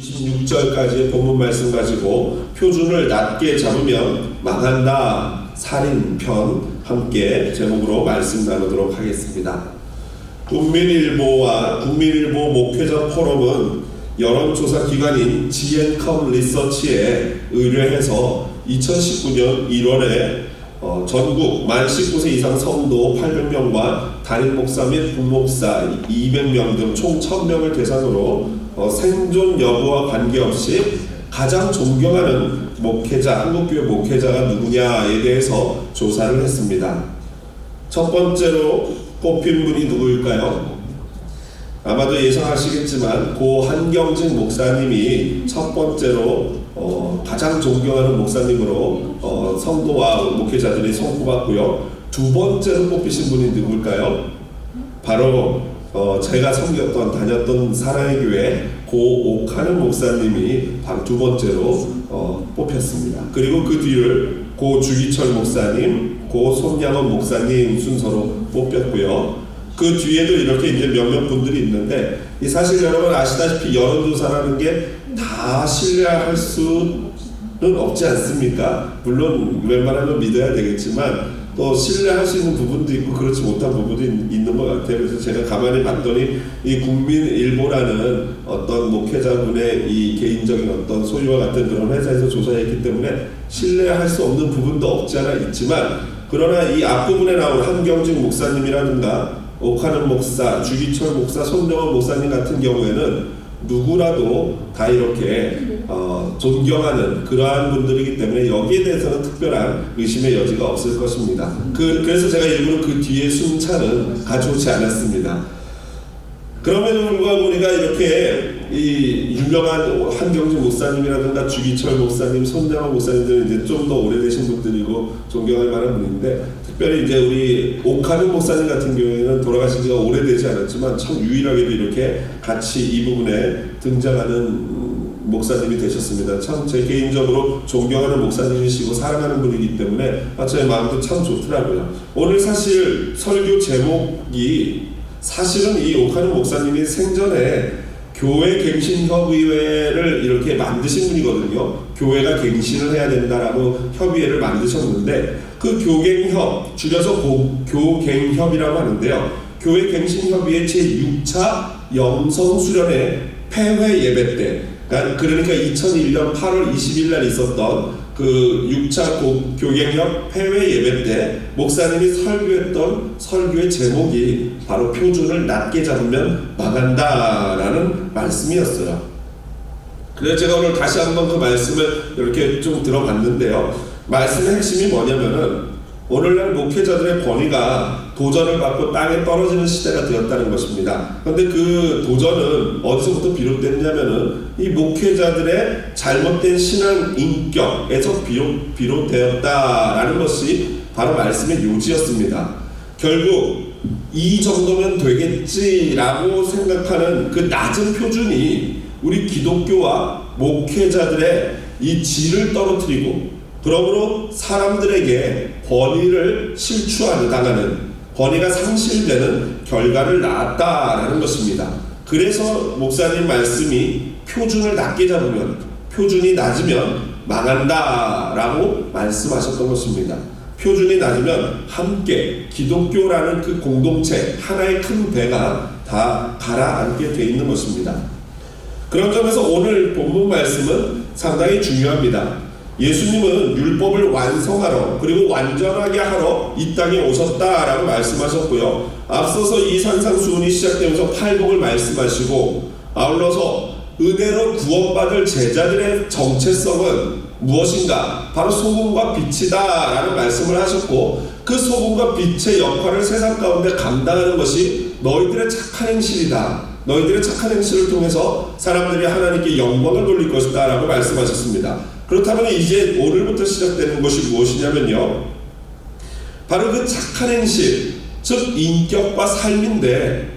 26절까지의 본문 말씀 가지고 표준을 낮게 잡으면 망한다 살인편 함께 제목으로 말씀 나누도록 하겠습니다. 국민일보 목회자 포럼은 여론조사 기관인 GN컴 리서치에 의뢰해서 2019년 1월에 전국 만 19세 이상 성도 800명과 담임 목사 및 부목사 200명 등 총 1000명을 대상으로 생존 여부와 관계없이 가장 존경하는 목회자, 한국교회 목회자가 누구냐에 대해서 조사를 했습니다. 첫 번째로 뽑힌 분이 누구일까요? 아마도 예상하시겠지만 고 한경직 목사님이 첫 번째로 가장 존경하는 목사님으로 성도와 목회자들이 손꼽았고요. 두 번째로 뽑히신 분이 누구일까요? 바로 제가 다녔던 사랑의 교회 고 옥하는 목사님이 바로 두 번째로 뽑혔습니다. 그리고 그 뒤를 고 주기철 목사님, 고 손양원 목사님 순서로 뽑혔고요. 그 뒤에도 이렇게 이제 몇몇 분들이 있는데, 사실 여러분 아시다시피 여론조사라는 게 다 신뢰할 수는 없지 않습니까? 물론 웬만하면 믿어야 되겠지만 또 신뢰할 수 있는 부분도 있고 그렇지 못한 부분도 있는 것 같아요. 그래서 제가 가만히 봤더니 이 국민일보라는 어떤 목회자분의 이 개인적인 어떤 소유와 같은 그런 회사에서 조사했기 때문에 신뢰할 수 없는 부분도 없지 않아 있지만, 그러나 이 앞부분에 나온 한경직 목사님이라든가 옥하는 목사, 주기철 목사, 손정원 목사님 같은 경우에는 누구라도 다 이렇게 존경하는 그러한 분들이기 때문에 여기에 대해서는 특별한 의심의 여지가 없을 것입니다. 그래서 제가 일부러 그 뒤에 순차는 가져오지 않았습니다. 그럼에도 불구하고 우리가 이렇게 이 유명한 한경직 목사님이라든가 주기철 목사님, 손장원 목사님들은 이제 좀 더 오래되신 분들이고 존경할 만한 분인데, 특별히 이제 우리 옥하는 목사님 같은 경우에는 돌아가신 지가 오래되지 않았지만 참 유일하게도 이렇게 같이 이 부분에 등장하는 목사님이 되셨습니다. 참 제 개인적으로 존경하는 목사님이시고 사랑하는 분이기 때문에 제 마음도 참 좋더라고요. 오늘 사실 설교 제목이 사실은 이 옥하는 목사님이 생전에 교회 갱신협의회를 이렇게 만드신 분이거든요. 교회가 갱신을 해야 된다라고 협의회를 만드셨는데, 그 교갱협, 줄여서 교갱협이라고 하는데요. 교회 갱신협의회 제6차 영성수련회 폐회 예배 때, 그러니까 2001년 8월 20일 날 있었던 그 6차 교갱협 폐회 예배 때 목사님이 설교했던 설교의 제목이 바로 표준을 낮게 잡으면 망한다라는 말씀이었어요. 그래서 제가 오늘 다시 한번 그 말씀을 이렇게 좀 들어봤는데요. 말씀의 핵심이 뭐냐면은 오늘날 목회자들의 권위가 도전을 받고 땅에 떨어지는 시대가 되었다는 것입니다. 그런데 그 도전은 어디서부터 비롯됐냐면은 이 목회자들의 잘못된 신앙 인격에서 비롯되었다라는 것이 바로 말씀의 요지였습니다. 결국 이 정도면 되겠지라고 생각하는 그 낮은 표준이 우리 기독교와 목회자들의 이 질을 떨어뜨리고, 그러므로 사람들에게 권위를 실추당하는, 권위가 상실되는 결과를 낳았다라는 것입니다. 그래서 목사님 말씀이 표준을 낮게 잡으면, 표준이 낮으면 망한다라고 말씀하셨던 것입니다. 표준이 낮으면 함께 기독교라는 그 공동체, 하나의 큰 배가 다 가라앉게 돼 있는 것입니다. 그런 점에서 오늘 본문 말씀은 상당히 중요합니다. 예수님은 율법을 완성하러, 그리고 완전하게 하러 이 땅에 오셨다라고 말씀하셨고요. 앞서서 이 산상수훈이 시작되면서 팔복을 말씀하시고, 아울러서 은혜로 구원받을 제자들의 정체성은 무엇인가? 바로 소금과 빛이다 라는 말씀을 하셨고, 그 소금과 빛의 역할을 세상 가운데 감당하는 것이 너희들의 착한 행실이다. 너희들의 착한 행실을 통해서 사람들이 하나님께 영광을 돌릴 것이다 라고 말씀하셨습니다. 그렇다면 이제 오늘부터 시작되는 것이 무엇이냐면요, 바로 그 착한 행실, 즉 인격과 삶인데,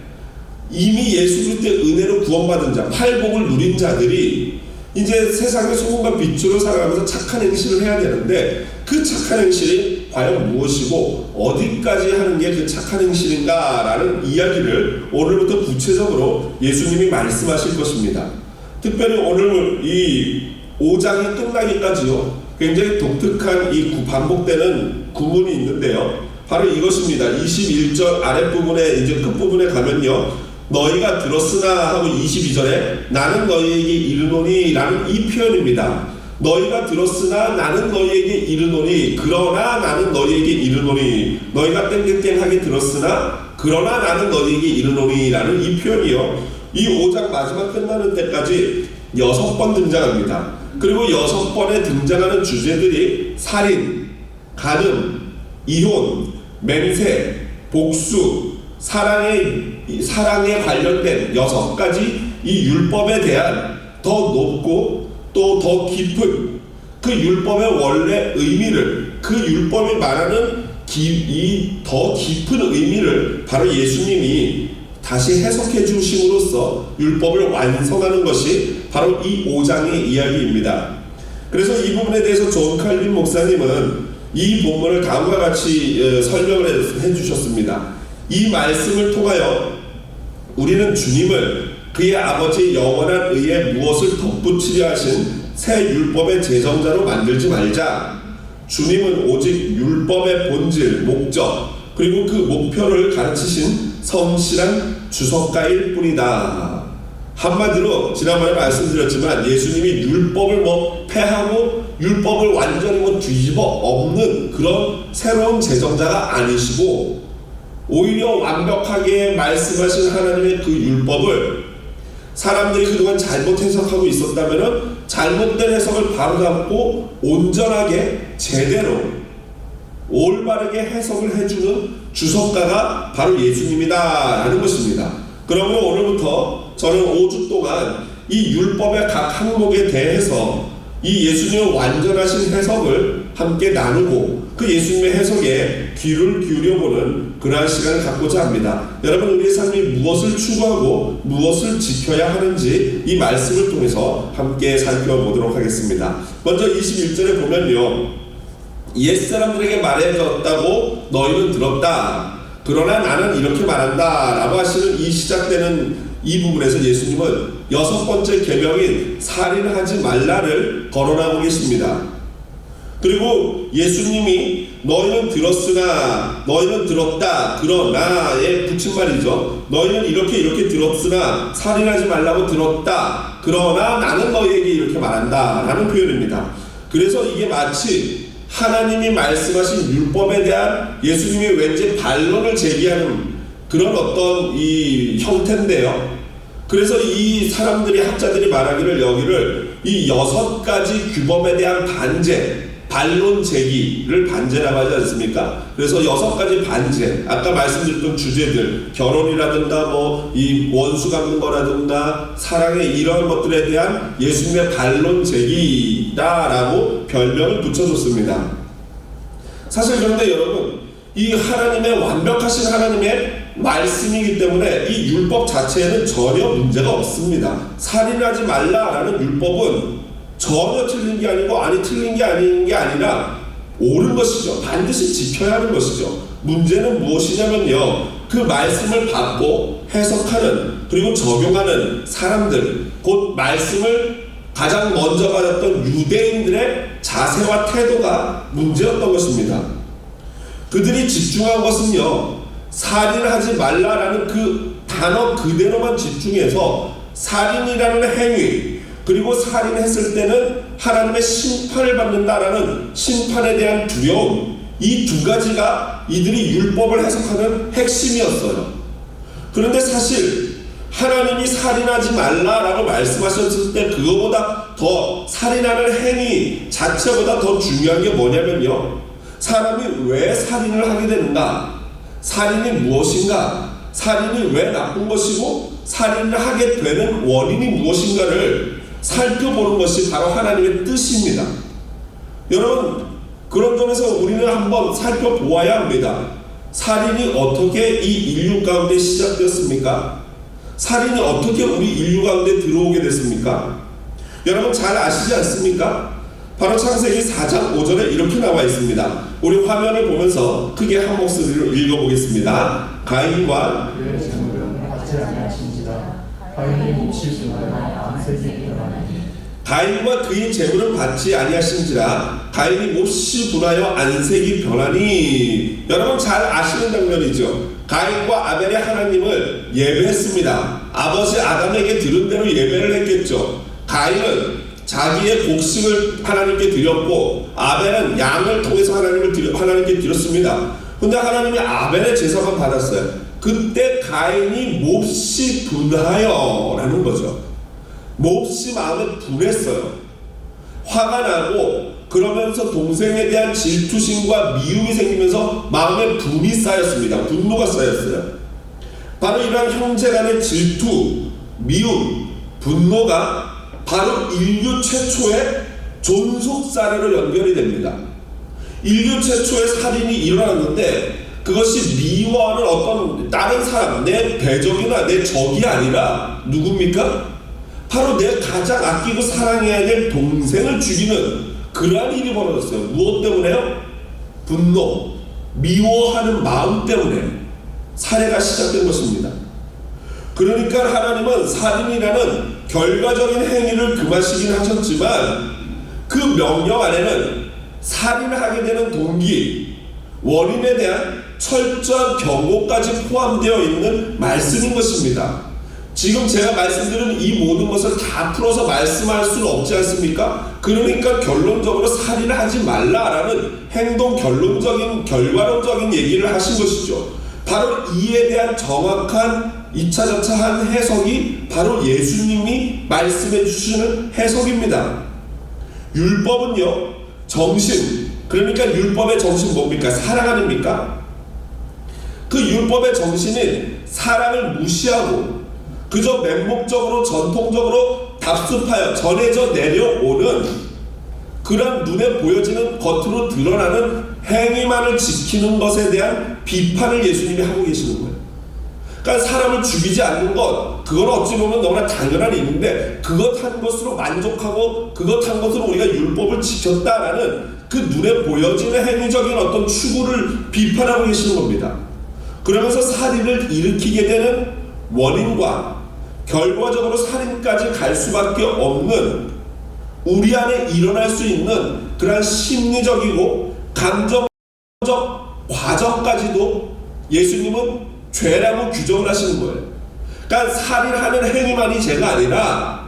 이미 예수 그리스도의 은혜로 구원받은 자, 팔복을 누린 자들이 이제 세상의 소금과 빛으로 살아가면서 착한 행실을 해야 되는데, 그 착한 행실이 과연 무엇이고 어디까지 하는 게 그 착한 행실인가 라는 이야기를 오늘부터 구체적으로 예수님이 말씀하실 것입니다. 특별히 오늘 이 5장이 끝나기까지요, 굉장히 독특한 이 반복되는 구문이 있는데요. 바로 이것입니다. 21절 아랫부분에 이제 끝부분에 가면요, 너희가 들었으나 하고 22절에 나는 너희에게 이르노니 라는 이 표현입니다. 너희가 들었으나 나는 너희에게 이르노니, 그러나 나는 너희에게 이르노니, 너희가 땡땡땡하게 들었으나 그러나 나는 너희에게 이르노니 라는 이 표현이요, 이 5장 마지막 끝나는 때까지 6번 등장합니다. 그리고 6번에 등장하는 주제들이 살인, 간음, 이혼, 맹세, 복수, 사랑에 관련된 6가지 이 율법에 대한 더 높고 또 더 깊은 그 율법의 원래 의미를, 그 율법이 말하는 이 더 깊은 의미를 바로 예수님이 다시 해석해 주심으로써 율법을 완성하는 것이 바로 이 5장의 이야기입니다. 그래서 이 부분에 대해서 존 칼빈 목사님은 이 본문을 다음과 같이 설명을 해 주셨습니다. 이 말씀을 통하여 우리는 주님을 그의 아버지의 영원한 의에 무엇을 덧붙이려 하신 새 율법의 제정자로 만들지 말자. 주님은 오직 율법의 본질, 목적, 그리고 그 목표를 가르치신 성실한 주석가일 뿐이다. 한마디로 지난번에 말씀드렸지만 예수님이 율법을 폐하고 율법을 완전히 뒤집어 엎는 그런 새로운 제정자가 아니시고, 오히려 완벽하게 말씀하신 하나님의 그 율법을 사람들이 그동안 잘못 해석하고 있었다면 잘못된 해석을 바로잡고 온전하게 제대로 올바르게 해석을 해주는 주석가가 바로 예수님이다 라는 것입니다. 그러면 오늘부터 저는 5주 동안 이 율법의 각 항목에 대해서 이 예수님의 완전하신 해석을 함께 나누고 그 예수님의 해석에 귀를 기울여보는 그러한 시간을 갖고자 합니다. 여러분, 우리의 삶이 무엇을 추구하고 무엇을 지켜야 하는지 이 말씀을 통해서 함께 살펴보도록 하겠습니다. 먼저 21절에 보면요, 옛사람들에게 말해졌다고 너희는 들었다, 그러나 나는 이렇게 말한다 라고 하시는 이 시작되는 이 부분에서 예수님은 6번째 계명인 살인하지 말라를 거론하고 계십니다. 그리고 예수님이 너희는 들었으나, 너희는 들었다, 그러나에 붙인 말이죠. 너희는 이렇게 들었으나 살인하지 말라고 들었다, 그러나 나는 너희에게 이렇게 말한다 라는 표현입니다. 그래서 이게 마치 하나님이 말씀하신 율법에 대한 예수님이 왠지 반론을 제기하는 그런 어떤 이 형태인데요. 그래서 이 사람들이, 학자들이 말하기를 여기를 이 6가지 규범에 대한 반제, 반론 제기를 반제라고 하지 않습니까? 그래서 6가지 반제, 아까 말씀드렸던 주제들, 결혼이라든가 이 원수 갚는 거라든가 사랑의 이러한 것들에 대한 예수님의 반론 제기다라고 별명을 붙여줬습니다. 사실 그런데 여러분, 이 하나님의 완벽하신 하나님의 말씀이기 때문에 이 율법 자체에는 전혀 문제가 없습니다. 살인하지 말라라는 율법은 전혀 틀린 게 아니고 틀린 게 아닌 게 아니라 옳은 것이죠. 반드시 지켜야 하는 것이죠. 문제는 무엇이냐면요, 그 말씀을 받고 해석하는 그리고 적용하는 사람들, 곧 말씀을 가장 먼저 받았던 유대인들의 자세와 태도가 문제였던 것입니다. 그들이 집중한 것은요, 살인하지 말라라는 그 단어 그대로만 집중해서 살인이라는 행위, 그리고 살인했을 때는 하나님의 심판을 받는다라는 심판에 대한 두려움, 이 2가지가 이들이 율법을 해석하는 핵심이었어요. 그런데 사실 하나님이 살인하지 말라라고 말씀하셨을 때 그거보다 더, 살인하는 행위 자체보다 더 중요한 게 뭐냐면요, 사람이 왜 살인을 하게 되는가, 살인이 무엇인가, 살인이 왜 나쁜 것이고 살인을 하게 되는 원인이 무엇인가를 살펴보는 것이 바로 하나님의 뜻입니다. 여러분, 그런 점에서 우리는 한번 살펴보아야 합니다. 살인이 어떻게 이 인류 가운데 시작되었습니까? 살인이 어떻게 우리 인류 가운데 들어오게 됐습니까? 여러분 잘 아시지 않습니까? 바로 창세기 4장 5절에 이렇게 나와 있습니다. 우리 화면을 보면서 크게 한 목소리로 읽어보겠습니다. 가인과 가인이 몫이 분하여 안색이 드러나니 가인과 그의 재물을 받지 아니하신지라 가인이 몹시 분하여 안색이 변하니. 여러분 잘 아시는 장면이죠. 가인과 아벨이 하나님을 예배했습니다. 아버지 아담에게 들은 대로 예배를 했겠죠. 가인은 자기의 곡식을 하나님께 드렸고 아벨은 양을 통해서 하나님께 드렸습니다. 근데 하나님이 아벨의 제사만 받았어요. 그때 가인이 몹시 분하여 라는 거죠. 몹시 마음에 분했어요. 화가 나고 그러면서 동생에 대한 질투심과 미움이 생기면서 마음에 분이 쌓였습니다. 분노가 쌓였어요. 바로 이러한 형제 간의 질투, 미움, 분노가 바로 인류 최초의 존속살해로 연결이 됩니다. 인류 최초의 살인이 일어났는데 그것이 미워하는 어떤 다른 사람, 내 배적이나 내 적이 아니라 누굽니까? 바로 내 가장 아끼고 사랑해야 될 동생을 죽이는 그러한 일이 벌어졌어요. 무엇 때문에요? 분노, 미워하는 마음 때문에 살해가 시작된 것입니다. 그러니까 하나님은 살인이라는 결과적인 행위를 금하시긴 하셨지만 그 명령 안에는 살인을 하게 되는 동기, 원인에 대한 철저한 경고까지 포함되어 있는 말씀인 것입니다. 지금 제가 말씀드린 이 모든 것을 다 풀어서 말씀할 수는 없지 않습니까? 그러니까 결론적으로 살인을 하지 말라라는 행동 결론적인 결과론적인 얘기를 하신 것이죠. 바로 이에 대한 정확한 2차전차한 해석이 바로 예수님이 말씀해 주시는 해석입니다. 율법은요, 정신, 그러니까 율법의 정신 뭡니까? 사랑 아닙니까? 그 율법의 정신은 사랑을 무시하고 그저 맹목적으로 전통적으로 답습하여 전해져 내려오는 그런 눈에 보여지는 겉으로 드러나는 행위만을 지키는 것에 대한 비판을 예수님이 하고 계시는 거예요. 그러니까 사람을 죽이지 않는 것, 그건 어찌 보면 너무나 당연한 일인데 그것 한 것으로 만족하고 그것 한 것으로 우리가 율법을 지켰다라는 그 눈에 보여지는 행위적인 어떤 추구를 비판하고 계시는 겁니다. 그러면서 살인을 일으키게 되는 원인과 결과적으로 살인까지 갈 수밖에 없는 우리 안에 일어날 수 있는 그러한 심리적이고 감정적 과정까지도 예수님은 죄라고 규정을 하시는 거예요. 그러니까 살인하는 행위만이 죄가 아니라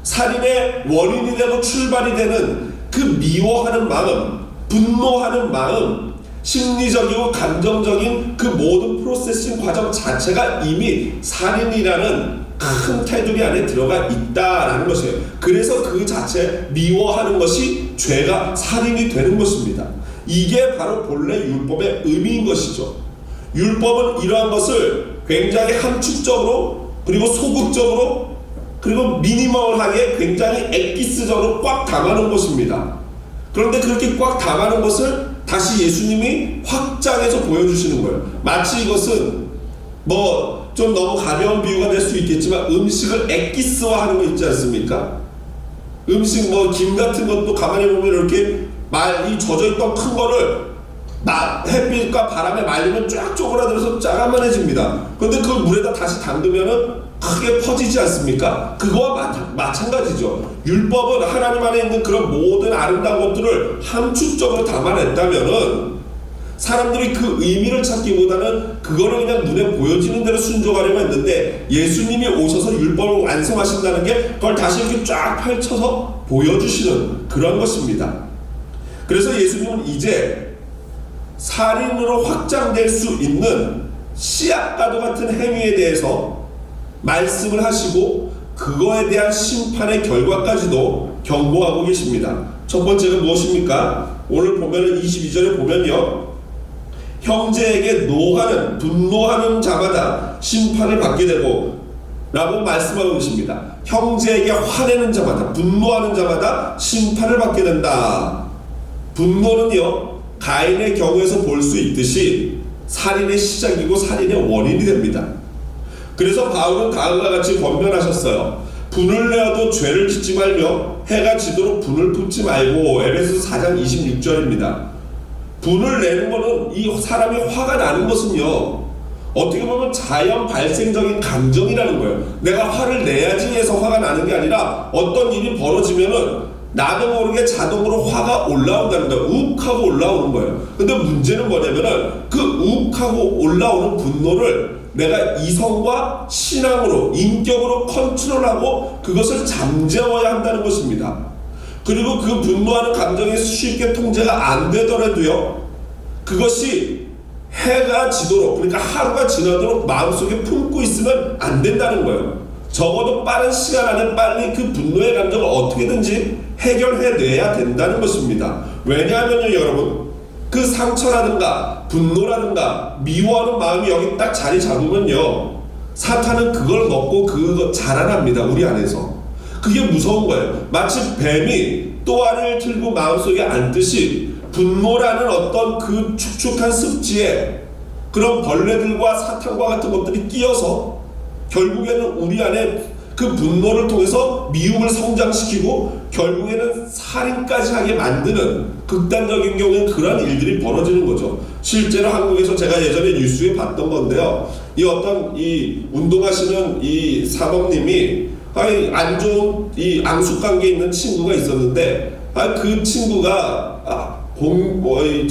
살인의 원인이 되고 출발이 되는 그 미워하는 마음, 분노하는 마음, 심리적이고 감정적인 그 모든 프로세싱 과정 자체가 이미 살인이라는 큰 테두리 안에 들어가 있다라는 것이에요. 그래서 그 자체 미워하는 것이 죄가 살인이 되는 것입니다. 이게 바로 본래 율법의 의미인 것이죠. 율법은 이러한 것을 굉장히 함축적으로 그리고 소극적으로 그리고 미니멀하게 굉장히 엑기스적으로 꽉 담아놓은 것입니다. 그런데 그렇게 꽉 담아놓은 것을 다시 예수님이 확장해서 보여주시는 거예요. 마치 이것은 뭐 좀 너무 가벼운 비유가 될 수 있겠지만 음식을 엑기스화하는 거 있지 않습니까? 음식 뭐 김 같은 것도 가만히 보면 이렇게 이 젖어있던 큰 거를 햇빛과 바람에 말리면 쫙 쪼그라들어서 짜가만해집니다. 그런데 그 물에다 다시 담그면은 크게 퍼지지 않습니까? 그거와 마찬가지죠. 율법은 하나님 안에 있는 그런 모든 아름다운 것들을 함축적으로 담아냈다면은 사람들이 그 의미를 찾기보다는 그거를 그냥 눈에 보여지는 대로 순종하려고 했는데 예수님이 오셔서 율법을 완성하신다는 게 그걸 다시 이렇게 쫙 펼쳐서 보여주시는 그런 것입니다. 그래서 예수님은 이제 살인으로 확장될 수 있는 씨앗과도 같은 행위에 대해서 말씀을 하시고 그거에 대한 심판의 결과까지도 경고하고 계십니다. 첫 번째가 무엇입니까? 오늘 보면 22절에 보면요, 형제에게 노하는 분노하는 자마다 심판을 받게 되고 라고 말씀하고 계십니다. 형제에게 화내는 자마다 분노하는 자마다 심판을 받게 된다. 분노는요, 가인의 경우에서 볼 수 있듯이 살인의 시작이고 살인의 원인이 됩니다. 그래서 바울은 다음과 같이 권면하셨어요. 분을 내어도 죄를 짓지 말며 해가 지도록 분을 품지 말고. 에베소서 4장 26절입니다. 분을 내는 것은 이 사람이 화가 나는 것은요, 어떻게 보면 자연 발생적인 감정이라는 거예요. 내가 화를 내야지 해서 화가 나는 게 아니라 어떤 일이 벌어지면은 나도 모르게 자동으로 화가 올라온다는 거예요. 욱하고 올라오는 거예요. 근데 문제는 뭐냐면은 그 욱하고 올라오는 분노를 내가 이성과 신앙으로, 인격으로 컨트롤하고 그것을 잠재워야 한다는 것입니다. 그리고 그 분노하는 감정이 쉽게 통제가 안 되더라도요, 그것이 해가 지도록, 그러니까 하루가 지나도록 마음속에 품고 있으면 안 된다는 거예요. 적어도 빠른 시간 안에 빨리 그 분노의 감정을 어떻게든지 해결해내야 된다는 것입니다. 왜냐하면요, 여러분, 그 상처라든가 분노라든가 미워하는 마음이 여기 딱 자리 잡으면요, 사탄은 그걸 먹고 그거 자라납니다, 우리 안에서. 그게 무서운 거예요. 마치 뱀이 또아리를 틀고 마음속에 앉듯이 분노라는 어떤 그 축축한 습지에 그런 벌레들과 사탄과 같은 것들이 끼어서 결국에는 우리 안에 그 분노를 통해서 미움을 성장시키고 결국에는 살인까지 하게 만드는, 극단적인 경우에는 그런 일들이 벌어지는 거죠. 실제로 한국에서 제가 예전에 뉴스에 봤던 건데요, 이 어떤 이 운동하시는 이 사범님이 안 좋은 이 앙숙 관계에 있는 친구가 있었는데, 그 친구가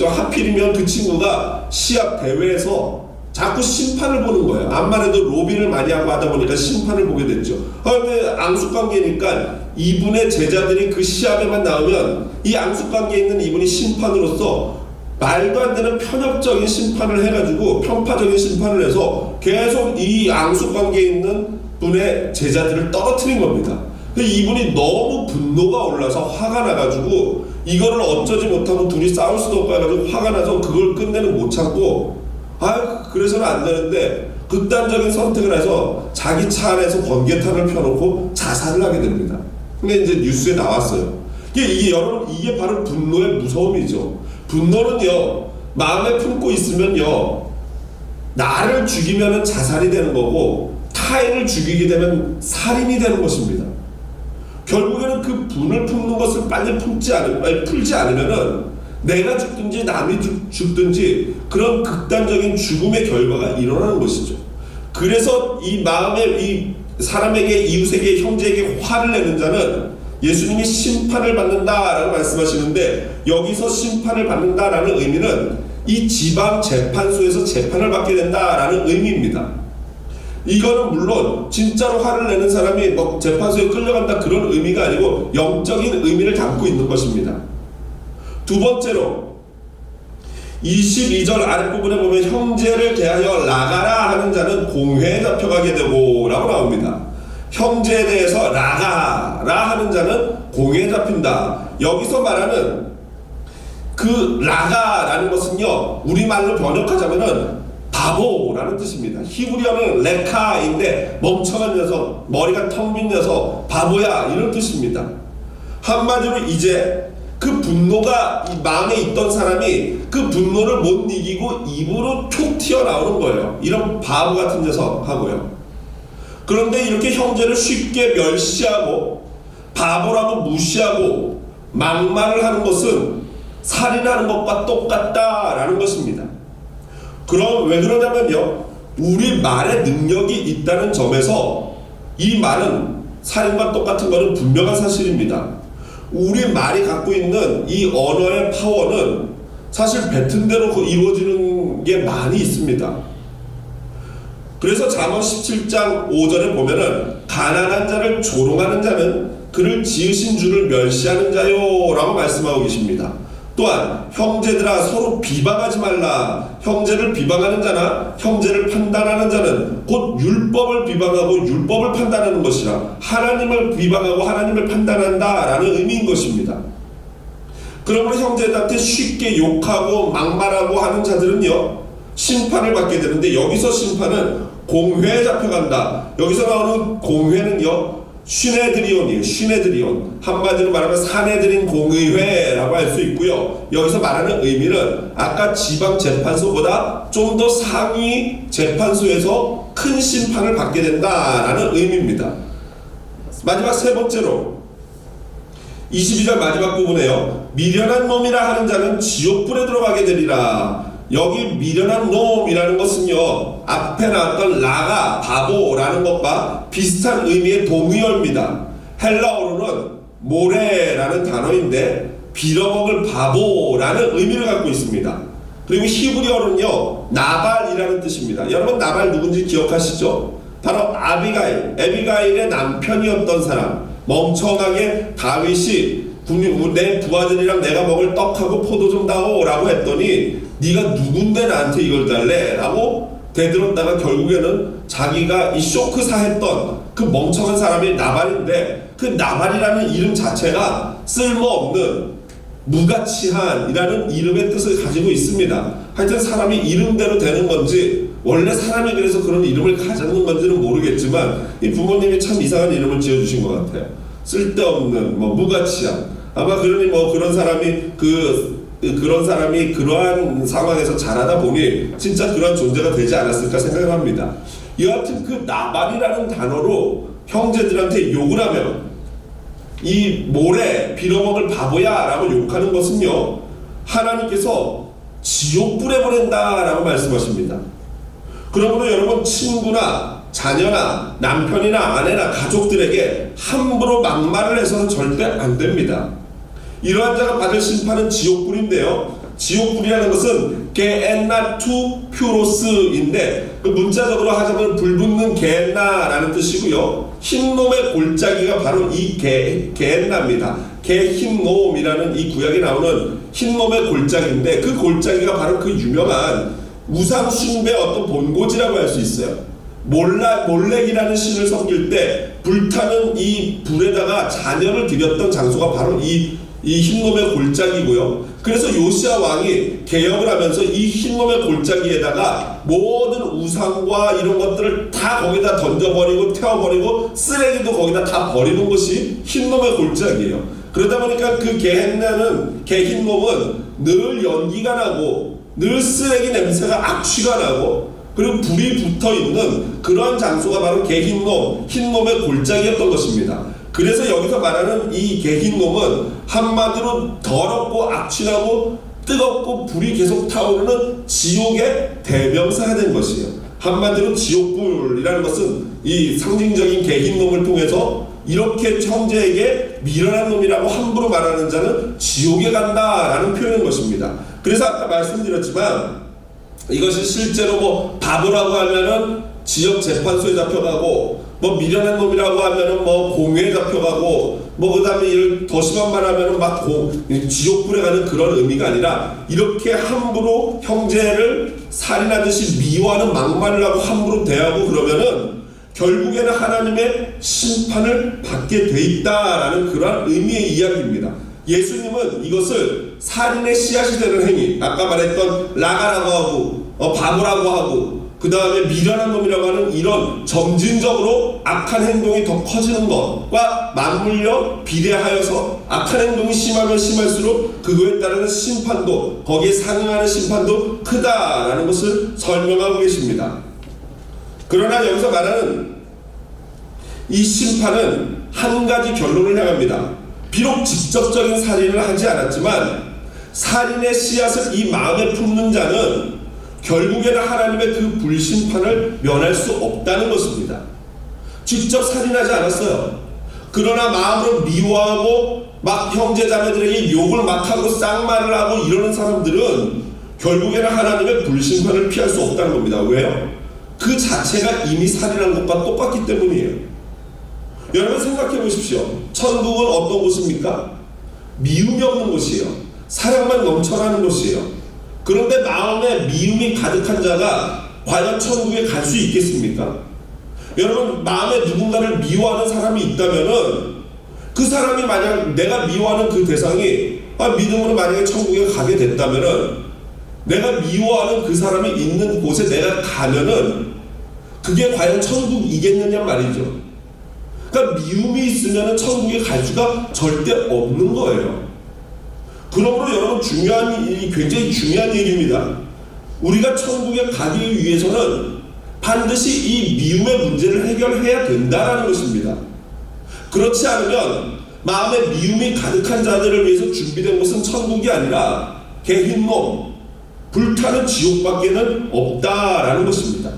하필이면 그 친구가 시합 대회에서 자꾸 심판을 보는 거예요. 암만 해도 로비를 많이 하고 하다 보니까 심판을 보게 됐죠. 근데 앙숙관계니까 이분의 제자들이 그 시합에만 나오면 이 앙숙관계에 있는 이분이 심판으로서 말도 안 되는 편협적인 심판을 해가지고, 편파적인 심판을 해서 계속 이 앙숙관계에 있는 분의 제자들을 떨어뜨린 겁니다. 이분이 너무 분노가 올라서 화가 나가지고 이거를 어쩌지 못하고 둘이 싸울 수도 없고 해가지고 화가 나서 그걸 끝내는 못 참고, 그래서는 안 되는데 극단적인 선택을 해서 자기 차 안에서 번개탄을 펴놓고 자살을 하게 됩니다. 근데 이제 뉴스에 나왔어요. 여러분, 이게 바로 분노의 무서움이죠. 분노는요, 마음에 품고 있으면요, 나를 죽이면 자살이 되는 거고 타인을 죽이게 되면 살인이 되는 것입니다. 결국에는 그 분을 품는 것을 빨리 풀지 않으면은 내가 죽든지 남이 죽든지 그런 극단적인 죽음의 결과가 일어나는 것이죠. 그래서 이 마음에 이 사람에게, 이웃에게, 형제에게 화를 내는 자는 예수님이 심판을 받는다라고 말씀하시는데, 여기서 심판을 받는다라는 의미는 이 지방 재판소에서 재판을 받게 된다라는 의미입니다. 이거는 물론 진짜로 화를 내는 사람이 재판소에 끌려간다 그런 의미가 아니고 영적인 의미를 담고 있는 것입니다. 두 번째로 22절 아랫부분에 보면 형제를 대하여 나가라 하는 자는 공회에 잡혀가게 되고 라고 나옵니다. 형제에 대해서 나가라 하는 자는 공회에 잡힌다. 여기서 말하는 그 나가라는 것은요, 우리말로 번역하자면은 바보라는 뜻입니다. 히브리어는 레카인데 멍청한 녀석, 머리가 텅 빈 녀석, 바보야, 이런 뜻입니다. 한마디로 이제 그 분노가 이 마음에 있던 사람이 그 분노를 못 이기고 입으로 툭 튀어나오는 거예요. 이런 바보 같은 녀석 하고요. 그런데 이렇게 형제를 쉽게 멸시하고 바보라고 무시하고 막말을 하는 것은 살인하는 것과 똑같다라는 것입니다. 그럼 왜 그러냐면요, 우리 말에 능력이 있다는 점에서 이 말은 살인과 똑같은 것은 분명한 사실입니다. 우리 말이 갖고 있는 이 언어의 파워는 사실 뱉은 대로 이루어지는 게 많이 있습니다. 그래서 잠언 17장 5절에 보면은 가난한 자를 조롱하는 자는 그를 지으신 주를 멸시하는 자요 라고 말씀하고 계십니다. 또한 형제들아 서로 비방하지 말라. 형제를 비방하는 자나 형제를 판단하는 자는 곧 율법을 비방하고 율법을 판단하는 것이라. 하나님을 비방하고 하나님을 판단한다 라는 의미인 것입니다. 그러므로 형제들한테 쉽게 욕하고 막말하고 하는 자들은요, 심판을 받게 되는데, 여기서 심판은 공회에 잡혀간다. 여기서 나오는 공회는요, 시네드리온이에요. 시네드리온. 한마디로 말하면 사내들인 공의회라고 할 수 있고요. 여기서 말하는 의미는 아까 지방 재판소보다 좀 더 상위 재판소에서 큰 심판을 받게 된다라는 의미입니다. 마지막 세 번째로 22절 마지막 부분에요, 미련한 놈이라 하는 자는 지옥불에 들어가게 되리라. 여기 미련한 놈이라는 것은요, 앞에 나왔던 라가 바보라는 것과 비슷한 의미의 동의어입니다. 헬라어로는 모레라는 단어인데 빌어먹을 바보라는 의미를 갖고 있습니다. 그리고 히브리어는요 나발이라는 뜻입니다. 여러분 나발 누군지 기억하시죠? 바로 에비가일의 남편이었던 사람. 멍청하게 다윗이 내 부하들이랑 내가 먹을 떡하고 포도 좀 다오 라고 했더니 네가 누군데 나한테 이걸 달래? 라고 대들었다가 결국에는 자기가 이 쇼크사 했던 그 멍청한 사람이 나발인데 그 나발이라는 이름 자체가 쓸모없는 무가치한이라는 이름의 뜻을 가지고 있습니다. 하여튼 사람이 이름대로 되는 건지 원래 사람이 그래서 그런 이름을 가졌는 건지는 모르겠지만 이 부모님이 참 이상한 이름을 지어주신 것 같아요. 쓸데없는 무가치한. 아마 그러니 그런 사람이 그런 사람이 그러한 상황에서 자라다 보니 진짜 그런 존재가 되지 않았을까 생각을 합니다. 여하튼 그 나발이라는 단어로 형제들한테 욕을 하면 이 모래 빌어먹을 바보야 라고 욕하는 것은요 하나님께서 지옥 뿌려보낸다 라고 말씀하십니다. 그러므로 여러분 친구나 자녀나 남편이나 아내나 가족들에게 함부로 막말을 해서는 절대 안 됩니다. 이러한 자가 받을 심판은 지옥불인데요. 지옥불이라는 것은 게엔나투 퓨로스인데 그 문자적으로 하자면 불붙는 게엔나라는 뜻이고요. 흰놈의 골짜기가 바로 이 게엔나입니다. 게흰놈이라는 이 구약에 나오는 흰놈의 골짜기인데 그 골짜기가 바로 그 유명한 우상 숭배의 어떤 본고지라고 할 수 있어요. 몰렉이라는 신을 섬길 때 불타는 이 불에다가 자녀를 드렸던 장소가 바로 이 흰놈의 골짜기고요. 그래서 요시야 왕이 개혁을 하면서 이 흰놈의 골짜기에다가 모든 우상과 이런 것들을 다 거기다 던져버리고 태워버리고 쓰레기도 거기다 다 버리는 것이 흰놈의 골짜기예요. 그러다 보니까 그 개흰놈은 늘 연기가 나고 늘 쓰레기 냄새가 악취가 나고 그리고 불이 붙어있는 그런 장소가 바로 개흰놈, 흰놈의 골짜기였던 것입니다. 그래서 여기서 말하는 이 개흰놈은 한마디로 더럽고 악취나고 뜨겁고 불이 계속 타오르는 지옥의 대명사가 된 것이에요. 한마디로 지옥불이라는 것은 이 상징적인 개흰놈을 통해서 이렇게 형제에게 미련한 놈이라고 함부로 말하는 자는 지옥에 간다라는 표현인 것입니다. 그래서 아까 말씀드렸지만 이것이 실제로 바보라고 하면은 지역 재판소에 잡혀가고 미련한 놈이라고 하면은 공회에 잡혀가고 그 다음에 이를 더 심한 말 하면은 지옥불에 가는 그런 의미가 아니라 이렇게 함부로 형제를 살인하듯이 미워하는 막말을 하고 함부로 대하고 그러면은 결국에는 하나님의 심판을 받게 돼 있다라는 그러한 의미의 이야기입니다. 예수님은 이것을 살인의 씨앗이 되는 행위, 아까 말했던 라가라고 하고 바보라고 하고 그 다음에 미련한 놈이라고 하는 이런 점진적으로 악한 행동이 더 커지는 것과 맞물려 비례하여서 악한 행동이 심하면 심할수록 그거에 따르는 심판도 거기에 상응하는 심판도 크다라는 것을 설명하고 계십니다. 그러나 여기서 말하는 이 심판은 한 가지 결론을 향합니다. 비록 직접적인 살인을 하지 않았지만 살인의 씨앗을 이 마음에 품는 자는 결국에는 하나님의 그 불심판을 면할 수 없다는 것입니다. 직접 살인하지 않았어요. 그러나 마음으로 미워하고 막 형제자매들에게 욕을 막 하고 쌍말을 하고 이러는 사람들은 결국에는 하나님의 불심판을 피할 수 없다는 겁니다. 왜요? 그 자체가 이미 살인한 것과 똑같기 때문이에요. 여러분 생각해 보십시오. 천국은 어떤 곳입니까? 미움이 없는 곳이에요. 사랑만 넘쳐나는 곳이에요. 그런데 마음에 미움이 가득한 자가 과연 천국에 갈 수 있겠습니까? 여러분 마음에 누군가를 미워하는 사람이 있다면은 그 사람이 만약 내가 미워하는 그 대상이 믿음으로 만약에 천국에 가게 됐다면은 내가 미워하는 그 사람이 있는 곳에 내가 가면은 그게 과연 천국이겠느냐 말이죠. 그러니까 미움이 있으면 천국에 갈 수가 절대 없는 거예요. 그러므로 여러분 굉장히 중요한 얘기입니다. 우리가 천국에 가기 위해서는 반드시 이 미움의 문제를 해결해야 된다는 것입니다. 그렇지 않으면 마음에 미움이 가득한 자들을 위해서 준비된 곳은 천국이 아니라 개흰몸, 불타는 지옥밖에는 없다라는 것입니다.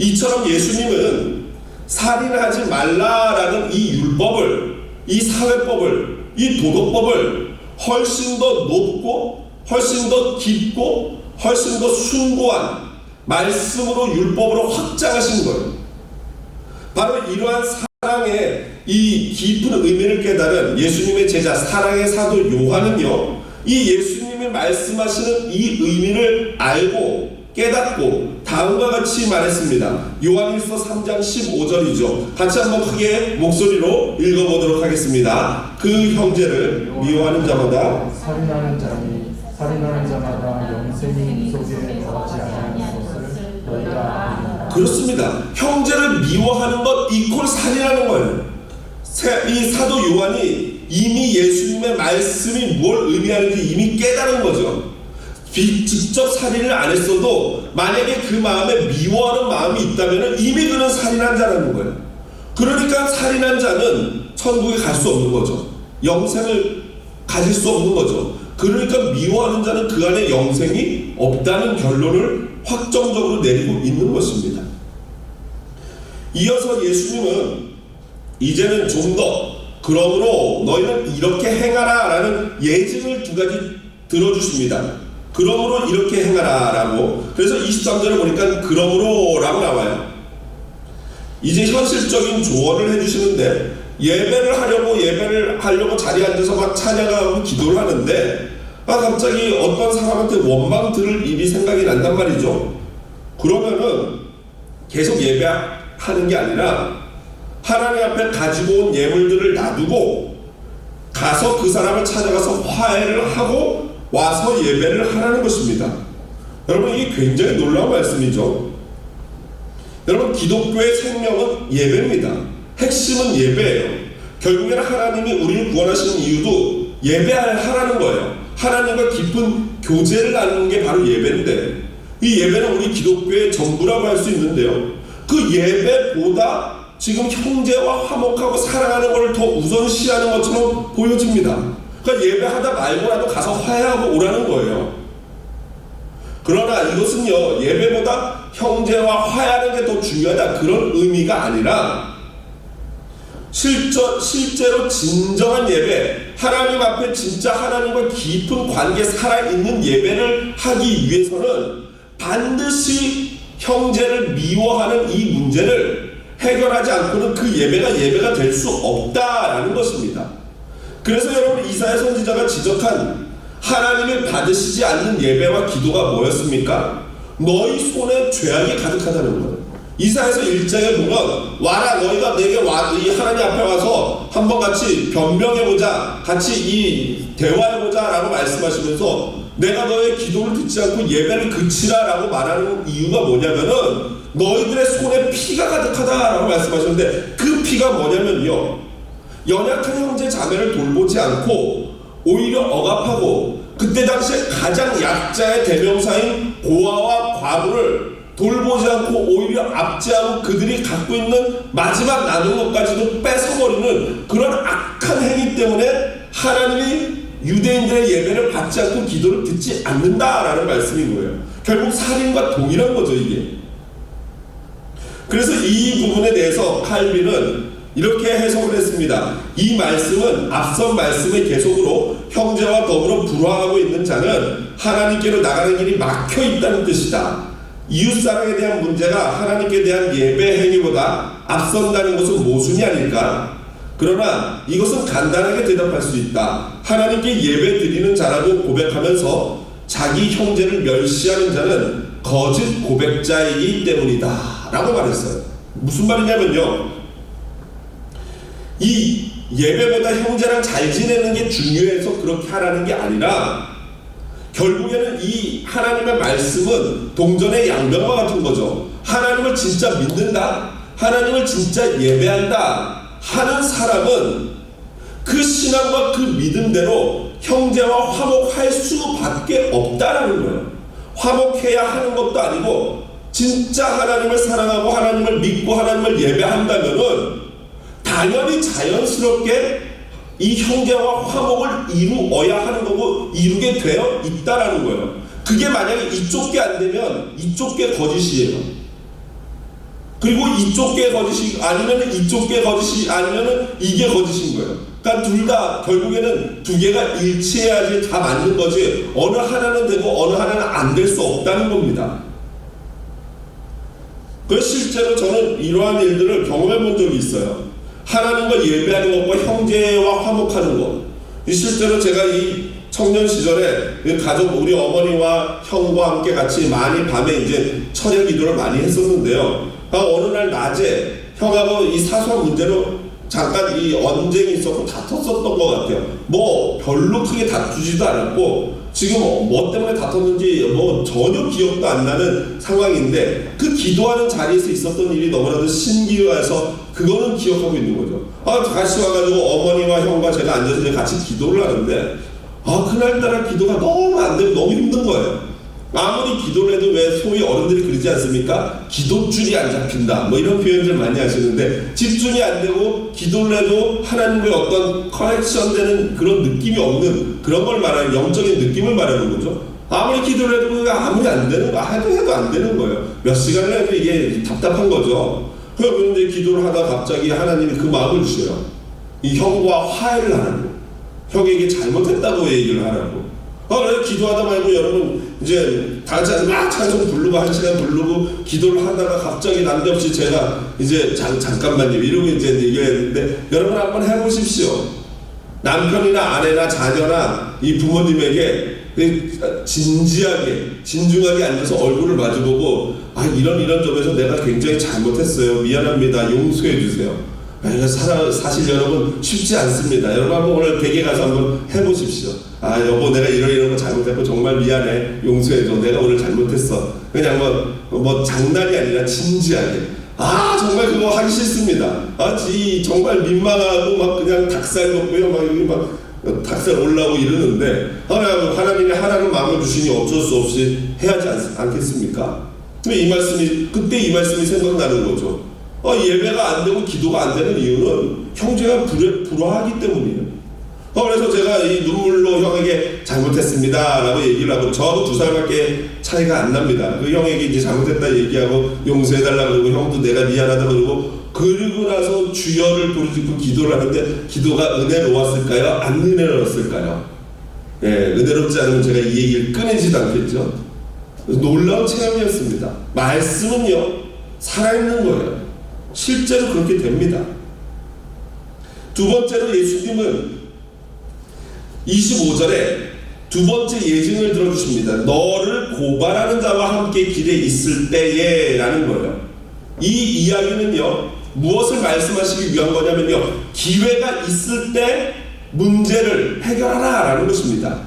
이처럼 예수님은 살인하지 말라라는 이 율법을, 이 사회법을, 이 도덕법을 훨씬 더 높고 훨씬 더 깊고 훨씬 더 숭고한 말씀으로 율법으로 확장하신 거예요. 바로 이러한 사랑의 이 깊은 의미를 깨달은 예수님의 제자 사랑의 사도 요한은요, 이 예수님이 말씀하시는 이 의미를 알고 깨닫고 다음과 같이 말했습니다. 요한일서 3장 15절이죠. 같이 한번 크게 목소리로 읽어보도록 하겠습니다. 그 형제를 미워하는 자마다 살인하는 자니 살인하는 자마다 영생이 속에 거하지 아니하는 것을 너희가 아느니라. 그렇습니다. 형제를 미워하는 것 이퀄 살인하는 거예요. 이 사도 요한이 이미 예수님의 말씀이 뭘 의미하는지 이미 깨달은 거죠. 직접 살인을 안 했어도 만약에 그 마음에 미워하는 마음이 있다면 이미 그는 살인한 자라는 거예요. 그러니까 살인한 자는 천국에 갈 수 없는 거죠. 영생을 가질 수 없는 거죠. 그러니까 미워하는 자는 그 안에 영생이 없다는 결론을 확정적으로 내리고 있는 것입니다. 이어서 예수님은 이제는 좀 더 그러므로 너희는 이렇게 행하라 라는 예증을 두 가지 들어주십니다. 그러므로 이렇게 행하라 라고. 그래서 23절에 보니까 그러므로 라고 나와요. 이제 현실적인 조언을 해주시는데 예배를 하려고 자리에 앉아서 막 찬양하고 기도를 하는데 갑자기 어떤 사람한테 원망 들을 일이 생각이 난단 말이죠. 그러면은 계속 예배하는 게 아니라 하나님 앞에 가지고 온 예물들을 놔두고 가서 그 사람을 찾아가서 화해를 하고 와서 예배를 하라는 것입니다. 여러분, 이게 굉장히 놀라운 말씀이죠. 여러분, 기독교의 생명은 예배입니다. 핵심은 예배예요. 결국에는 하나님이 우리를 구원하시는 이유도 예배하라는 거예요. 하나님과 깊은 교제를 나누는 게 바로 예배인데, 이 예배는 우리 기독교의 전부라고 할 수 있는데요, 그 예배보다 지금 형제와 화목하고 사랑하는 것을 더 우선시하는 것처럼 보여집니다. 그러니까 예배하다 말고라도 가서 화해하고 오라는 거예요. 그러나 이것은요, 예배보다 형제와 화해하는 게 더 중요하다 그런 의미가 아니라 실제로 진정한 예배, 하나님 앞에 진짜 하나님과 깊은 관계 살아있는 예배를 하기 위해서는 반드시 형제를 미워하는 이 문제를 해결하지 않고는 그 예배가 될 수 없다라는 것입니다. 그래서 여러분, 이사야 선지자가 지적한 하나님을 받으시지 않는 예배와 기도가 뭐였습니까? 너희 손에 죄악이 가득하다는 거예요. 이사야서 1장에 보면 와라, 너희가 내게 이 하나님 앞에 와서 한번 같이 변명해보자, 같이 이 대화해보자 라고 말씀하시면서 내가 너의 기도를 듣지 않고 예배를 그치라 라고 말하는 이유가 뭐냐면은 너희들의 손에 피가 가득하다 라고 말씀하셨는데, 그 피가 뭐냐면요, 연약한 형제 자매를 돌보지 않고 오히려 억압하고 그때 당시에 가장 약자의 대명사인 고아와 과부를 돌보지 않고 오히려 압제하고 그들이 갖고 있는 마지막 남은 것까지도 뺏어버리는 그런 악한 행위 때문에 하나님이 유대인들의 예배를 받지 않고 기도를 듣지 않는다라는 말씀인 거예요. 결국 살인과 동일한 거죠, 이게. 그래서 이 부분에 대해서 칼빈은 이렇게 해석을 했습니다. 이 말씀은 앞선 말씀의 계속으로 형제와 더불어 불화하고 있는 자는 하나님께로 나가는 길이 막혀 있다는 뜻이다. 이웃사랑에 대한 문제가 하나님께 대한 예배 행위보다 앞선다는 것은 모순이 아닐까? 그러나 이것은 간단하게 대답할 수 있다. 하나님께 예배 드리는 자라고 고백하면서 자기 형제를 멸시하는 자는 거짓 고백자이기 때문이다 라고 말했어요. 무슨 말이냐면요, 이 예배보다 형제랑 잘 지내는 게 중요해서 그렇게 하라는 게 아니라 결국에는 이 하나님의 말씀은 동전의 양면과 같은 거죠. 하나님을 진짜 믿는다, 하나님을 진짜 예배한다 하는 사람은 그 신앙과 그 믿음대로 형제와 화목할 수밖에 없다라는 거예요. 화목해야 하는 것도 아니고 진짜 하나님을 사랑하고 하나님을 믿고 하나님을 예배한다면은 당연히 자연스럽게 이 형제와 화목을 이루어야 하는 거고 이루게 되어 있다라는 거예요. 그게 만약에 이쪽 게 안 되면 이쪽 게 거짓이에요. 그리고 이쪽 게 거짓이 아니면 이쪽 게 거짓이 아니면 이게 거짓인 거예요. 그러니까 둘 다 결국에는 두 개가 일치해야지 다 맞는 거지 어느 하나는 되고 어느 하나는 안 될 수 없다는 겁니다. 그래서 실제로 저는 이러한 일들을 경험해 본 적이 있어요. 하나님과 예배하는 것과 형제와 화목하는 것. 실제로 제가 이 청년 시절에 가족 우리 어머니와 형과 함께 같이 많이 밤에 이제 철야 기도를 많이 했었는데요. 어느 날 낮에 형하고 이 사소한 문제로 잠깐 이 언쟁이 있었고 다퉜었던 것 같아요. 뭐 별로 크게 다투지도 않았고 지금 뭐 때문에 다퉜는지 뭐 전혀 기억도 안 나는 상황인데 그 기도하는 자리에서 있었던 일이 너무나도 신기해서 그거는 기억하고 있는 거죠. 같이 와가지고 어머니와 형과 제가 앉아서 이제 같이 기도를 하는데 그날따라 기도가 너무 안 되고 너무 힘든 거예요. 아무리 기도를 해도 왜 소위 어른들이 그러지 않습니까? 기도줄이 안 잡힌다 뭐 이런 표현들 많이 하시는데 집중이 안 되고 기도를 해도 하나님과의 어떤 커넥션 되는 그런 느낌이 없는 그런 걸 말하는 영적인 느낌을 말하는 거죠. 아무리 기도를 해도 그게 아무리 안 되는 거 해도 안 되는 거예요. 몇 시간을 해도 이게 답답한 거죠. 그런데 기도를 하다 갑자기 하나님이 그 마음을 주셔요. 이 형과 화해를 하라고, 형에게 잘못했다고 얘기를 하라고. 그래서 기도하다 말고 여러분 이제 다 같이 막 찬송 부르고 1시간 부르고 기도를 하다가 갑자기 난데없이 제가 이제 잠깐만요 이러고 이제 얘기했는데 여러분 한번 해보십시오. 남편이나 아내나 자녀나 이 부모님에게 진중하게 앉아서 얼굴을 마주보고 이런 점에서 내가 굉장히 잘못했어요. 미안합니다. 용서해 주세요. 사실 여러분 쉽지 않습니다. 여러분 한번 오늘 댁에 가서 한번 해보십시오. 여보 내가 이런 거 잘못했고 정말 미안해. 용서해줘. 내가 오늘 잘못했어. 그냥 뭐 장난이 아니라 진지하게. 정말 그거 하기 싫습니다. 정말 민망하고 막 그냥 닭살 돋고요. 막 여기 막 닭살 올라오고 이러는데 하나님이 하라는 마음을 주시니 어쩔 수 없이 해야 하지 않겠습니까? 그때 이 말씀이 생각나는 거죠. 예배가 안 되고 기도가 안 되는 이유는 형제가 불화하기 때문이에요. 그래서 제가 이 눈물로 형에게 잘못했습니다 라고 얘기를 하고 저하고 2살밖에 차이가 안 납니다. 그 형에게 이제 잘못했다 얘기하고 용서해달라고 그러고 형도 내가 미안하다 그러고 나서 주여를 부르짖고 기도를 하는데 기도가 은혜로웠을까요? 안 은혜로웠을까요? 은혜롭지 않으면 제가 이 얘기를 꺼내지도 않겠죠. 놀라운 체험이었습니다. 말씀은요 살아있는 거예요. 실제로 그렇게 됩니다. 두 번째로 예수님은 25절에 두 번째 예증을 들어주십니다. 너를 고발하는 자와 함께 길에 있을 때에 라는 거예요. 이 이야기는요 무엇을 말씀하시기 위한 거냐면요 기회가 있을 때 문제를 해결하라 라는 것입니다.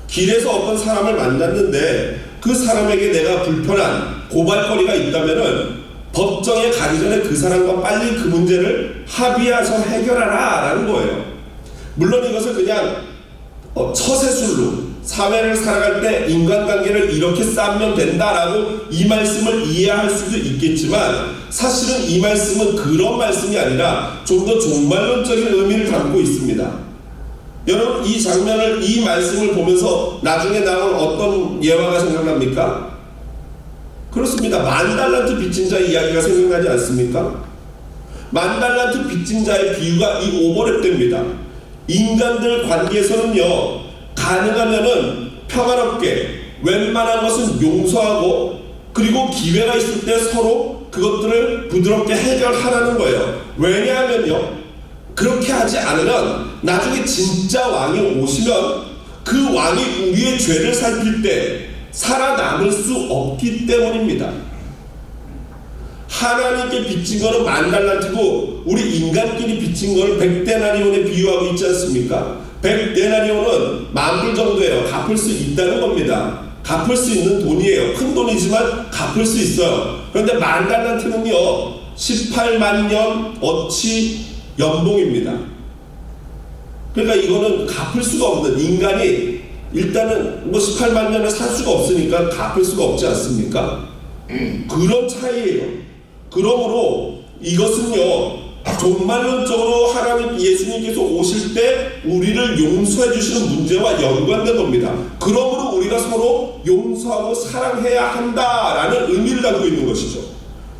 길에서 어떤 사람을 만났는데 그 사람에게 내가 불편한 고발거리가 있다면은 법정에 가기 전에 그 사람과 빨리 그 문제를 합의해서 해결하라 라는 거예요. 물론 이것을 그냥 처세술로 사회를 살아갈 때 인간관계를 이렇게 쌓으면 된다라고 이 말씀을 이해할 수도 있겠지만 사실은 이 말씀은 그런 말씀이 아니라 좀 더 종말론적인 의미를 담고 있습니다. 여러분 이 장면을 이 말씀을 보면서 나중에 나온 어떤 예화가 생각납니까? 그렇습니다. 10,000달란트 빚진 자의 이야기가 생각나지 않습니까? 10,000달란트 빚진 자의 비유가 이 오버랩됩니다. 인간들 관계에서는요 가능하면은 평화롭게 웬만한 것은 용서하고 그리고 기회가 있을 때 서로 그것들을 부드럽게 해결하라는 거예요. 왜냐하면요 그렇게 하지 않으면 나중에 진짜 왕이 오시면 그 왕이 우리의 죄를 살필 때 살아남을 수 없기 때문입니다. 하나님께 빚진 거는 10,000달란트고 우리 인간끼리 빚진 거는 100데나리온에 비유하고 있지 않습니까? 100데나리온은 10,000불 정도예요. 갚을 수 있다는 겁니다. 갚을 수 있는 돈이에요. 큰 돈이지만 갚을 수 있어요. 그런데 10,000달란트는요 18만 년 어치 연봉입니다. 그러니까 이거는 갚을 수가 없는, 인간이 일단은 뭐 18만 년을 살 수가 없으니까 갚을 수가 없지 않습니까? 그런 차이예요. 그러므로 이것은요 종말론적으로 하나님 예수님께서 오실 때 우리를 용서해 주시는 문제와 연관된 겁니다. 그러므로 우리가 서로 용서하고 사랑해야 한다라는 의미를 담고 있는 것이죠.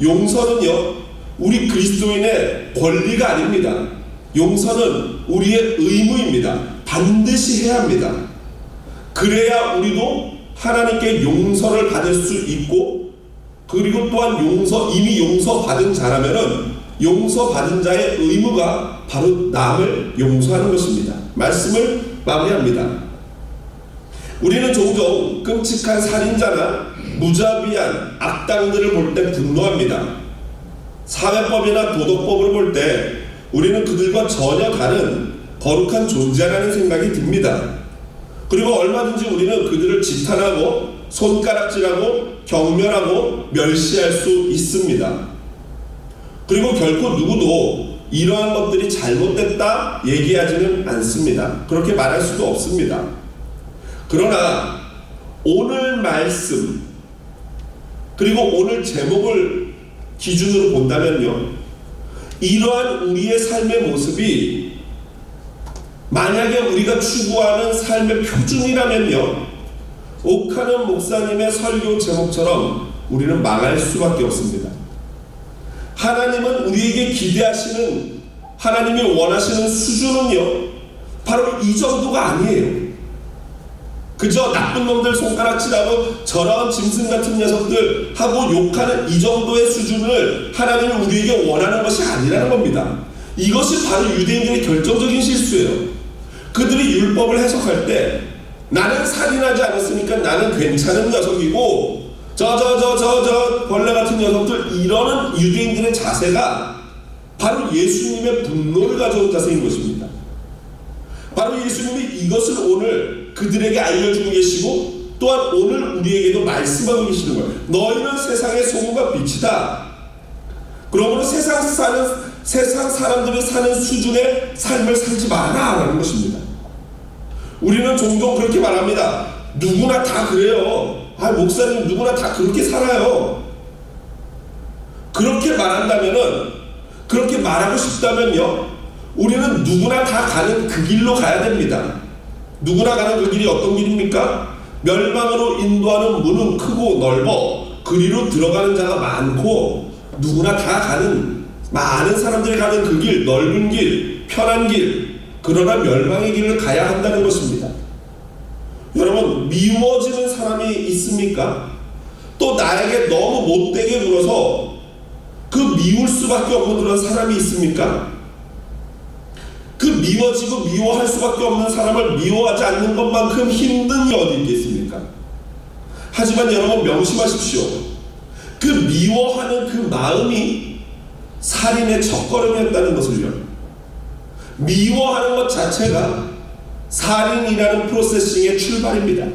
용서는요, 우리 그리스도인의 권리가 아닙니다. 용서는 우리의 의무입니다. 반드시 해야 합니다. 그래야 우리도 하나님께 용서를 받을 수 있고, 그리고 또한 이미 용서받은 자라면은 용서받은 자의 의무가 바로 남을 용서하는 것입니다. 말씀을 마무리합니다. 우리는 종종 끔찍한 살인자나 무자비한 악당들을 볼 때 분노합니다. 사회법이나 도덕법을 볼 때 우리는 그들과 전혀 다른 거룩한 존재라는 생각이 듭니다. 그리고 얼마든지 우리는 그들을 지탄하고 손가락질하고 경멸하고 멸시할 수 있습니다. 그리고 결코 누구도 이러한 것들이 잘못됐다 얘기하지는 않습니다. 그렇게 말할 수도 없습니다. 그러나 오늘 말씀, 그리고 오늘 제목을 기준으로 본다면요, 이러한 우리의 삶의 모습이 만약에 우리가 추구하는 삶의 표준이라면요, 옥하는 목사님의 설교 제목처럼 우리는 망할 수밖에 없습니다. 하나님은 우리에게 기대하시는, 하나님이 원하시는 수준은요, 바로 이 정도가 아니에요. 그저 나쁜 놈들 손가락질하고 저런 짐승 같은 녀석들 하고 욕하는 이 정도의 수준을 하나님이 우리에게 원하는 것이 아니라는 겁니다. 이것이 바로 유대인들의 결정적인 실수예요. 그들이 율법을 해석할 때 나는 살인하지 않았으니까 나는 괜찮은 녀석이고 저 벌레 같은 녀석들, 이러는 유대인들의 자세가 바로 예수님의 분노를 가져온 자세인 것입니다. 바로 예수님이 이것을 오늘 그들에게 알려주고 계시고, 또한 오늘 우리에게도 말씀하고 계시는 거예요. 너희는 세상의 소금과 빛이다. 그러므로 세상 사람들이 사는 수준의 삶을 살지 마라라는 것입니다. 우리는 종종 그렇게 말합니다. 누구나 다 그래요. 목사님 누구나 다 그렇게 살아요. 그렇게 말한다면은, 그렇게 말하고 싶다면요, 우리는 누구나 다 가는 그 길로 가야 됩니다. 누구나 가는 그 길이 어떤 길입니까? 멸망으로 인도하는 문은 크고 넓어 그리로 들어가는 자가 많고, 누구나 다 가는, 많은 사람들이 가는 그 길, 넓은 길, 편한 길, 그러나 멸망의 길을 가야 한다는 것입니다. 여러분, 미워지는 사람이 있습니까? 또 나에게 너무 못되게 굴어서 그 미울 수밖에 없는 그런 사람이 있습니까? 그 미워지고 미워할 수밖에 없는 사람을 미워하지 않는 것만큼 힘든 게 어디 있겠습니까? 하지만 여러분, 명심하십시오. 그 미워하는 그 마음이 살인의 첫걸음이었다는 것을요. 미워하는 것 자체가 살인이라는 프로세싱의 출발입니다.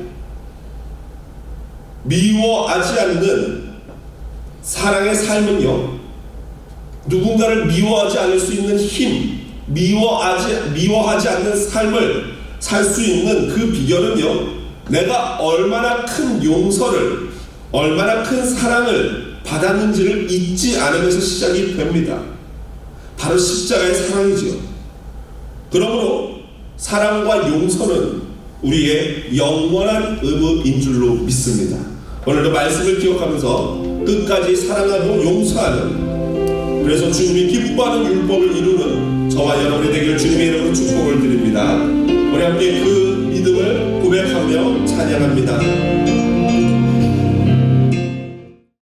미워하지 않는 사랑의 삶은요, 누군가를 미워하지 않을 수 있는 힘, 미워하지 않는 삶을 살 수 있는 그 비결은요, 내가 얼마나 큰 용서를, 얼마나 큰 사랑을 받았는지를 잊지 않으면서 시작이 됩니다. 바로 십자가의 사랑이지요. 그러므로 사랑과 용서는 우리의 영원한 의무인 줄로 믿습니다. 오늘도 말씀을 기억하면서 끝까지 사랑하고 용서하는, 그래서 주님이 기뻐하는 율법을 이루는 저와 여러분의 되기를 주님의 이름으로 축복을 드립니다. 우리 함께 그 믿음을 고백하며 찬양합니다.